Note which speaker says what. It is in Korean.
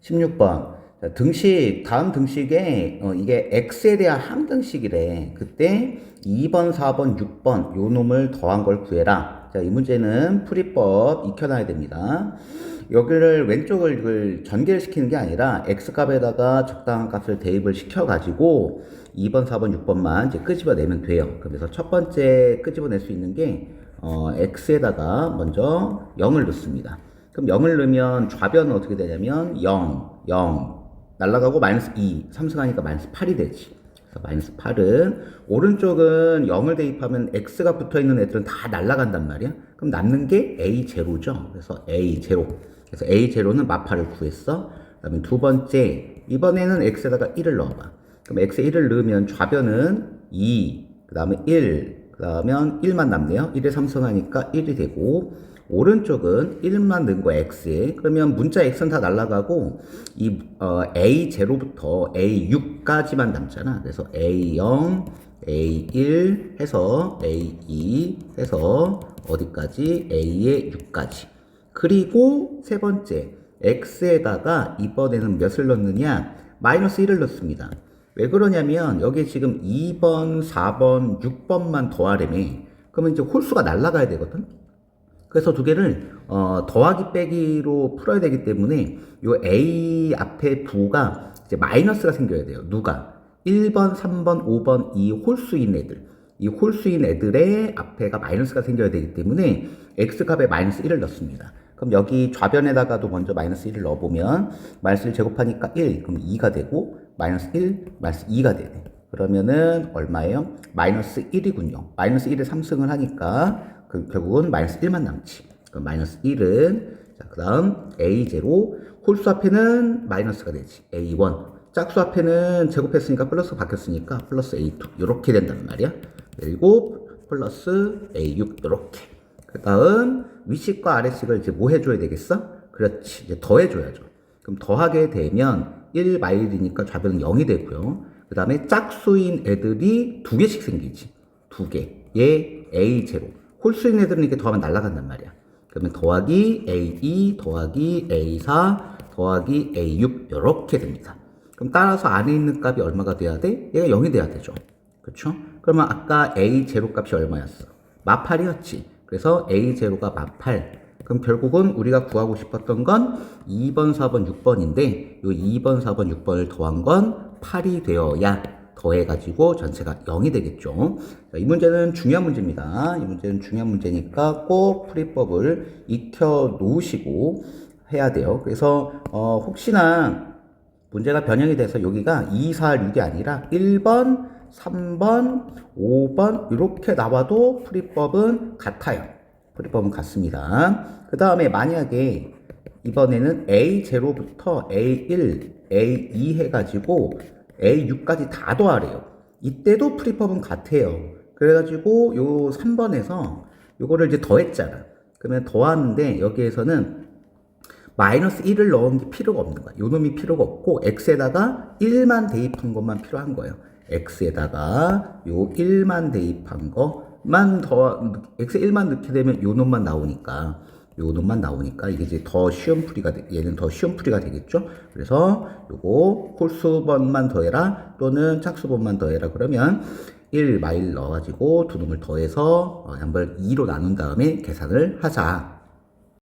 Speaker 1: 16번. 자, 등식, 다음 등식에, 이게 x에 대한 함등식이래. 그때 2번, 4번, 6번, 요 놈을 더한 걸 구해라. 자, 이 문제는 풀이법 익혀놔야 됩니다. 여기를 왼쪽을 이걸 전개를 시키는 게 아니라 x값에다가 적당한 값을 대입을 시켜가지고 2번, 4번, 6번만 이제 끄집어내면 돼요. 그래서 첫 번째 끄집어낼 수 있는 게, x에다가 먼저 0을 넣습니다. 그럼 0을 넣으면 좌변은 어떻게 되냐면 0, 0, 날라가고 마이너스 2, 삼승하니까 마이너스 8이 되지. 그래서 마이너스 8은 오른쪽은 0을 대입하면 x가 붙어있는 애들은 다 날라간단 말이야. 그럼 남는 게 a0죠. 그래서 a0. 그래서 a0는 마파를 구했어. 그 다음에 두 번째, 이번에는 x에다가 1을 넣어봐. 그럼 x에 1을 넣으면 좌변은 2, 그 다음에 1, 그 다음에 1만 남네요. 1에 삼승하니까 1이 되고, 오른쪽은 1만 넣은 거 x에, 그러면 문자 x는 다 날라가고 이 a0부터 a6까지만 남잖아. 그래서 a0, a1 해서 a2 해서 어디까지? a의 6까지. 그리고 세 번째, x에다가 이번에는 몇을 넣느냐? 마이너스 1을 넣습니다. 왜 그러냐면 여기 지금 2번, 4번, 6번만 더하려면 그러면 이제 홀수가 날라가야 되거든. 그래서 두 개를 더하기 빼기로 풀어야 되기 때문에 요 A 앞에 부가 이제 마이너스가 생겨야 돼요. 누가? 1번, 3번, 5번 이 홀수인 애들. 이 홀수인 애들의 앞에가 마이너스가 생겨야 되기 때문에 x값에 마이너스 1을 넣습니다. 그럼 여기 좌변에다가도 먼저 마이너스 1을 넣어보면 마이너스 1 제곱하니까 1, 그럼 2가 되고 마이너스 1, 마이너스 2가 되네. 그러면은 얼마예요? 마이너스 1이군요. 마이너스 1에 3승을 하니까 결국은 마이너스 1만 남지. 그럼 마이너스 1은, 자, 그 다음 a0, 홀수 앞에는 마이너스가 되지. a1. 짝수 앞에는 제곱했으니까 플러스 바뀌었으니까 플러스 a2. 이렇게 된단 말이야. 그리고 플러스 a6. 이렇게. 그 다음 위식과 아래식을 이제 뭐 해줘야 되겠어? 그렇지. 이제 더해줘야죠. 그럼 더하게 되면 1 마일이니까 좌변은 0이 되고요. 그 다음에 짝수인 애들이 두 개씩 생기지. 두 개. 얘 a0. 홀수인 애들은 이렇게 더하면 날아간단 말이야. 그러면 더하기 A2 더하기 A4 더하기 A6 이렇게 됩니다. 그럼 따라서 안에 있는 값이 얼마가 돼야 돼? 얘가 0이 돼야 되죠. 그렇죠? 그러면 아까 A0 값이 얼마였어? 마8이었지. 그래서 A0가 마8. 그럼 결국은 우리가 구하고 싶었던 건 2번, 4번, 6번인데 이 2번, 4번, 6번을 더한 건 8이 되어야 더해가지고 전체가 0이 되겠죠. 자, 이 문제는 중요한 문제입니다. 이 문제는 중요한 문제니까 꼭 풀이법을 익혀 놓으시고 해야 돼요. 그래서 혹시나 문제가 변형이 돼서 여기가 2, 4, 6이 아니라 1번, 3번, 5번 이렇게 나와도 풀이법은 같아요. 풀이법은 같습니다. 그 다음에 만약에 이번에는 A0부터 A1, A2 해가지고 A6까지 다 더하래요. 이때도 풀이법은 같아요. 그래가지고 요 3번에서 요거를 이제 더했잖아. 그러면 더하는데 여기에서는 마이너스 1을 넣은 게 필요가 없는 거야. 요 놈이 필요가 없고 x에다가 1만 대입한 것만 필요한 거예요. x에다가 요 1만 대입한 것만 더 x에 1만 넣게 되면 요 놈만 나오니까 요 놈만 나오니까 이게 이제 더 쉬운 풀이가 얘는 더 쉬운 풀이가 되겠죠. 그래서 요거 홀수번만 더해라 또는 짝수번만 더해라 그러면 1 마일 넣어가지고 두 놈을 더해서 양변을 2로 나눈 다음에 계산을 하자.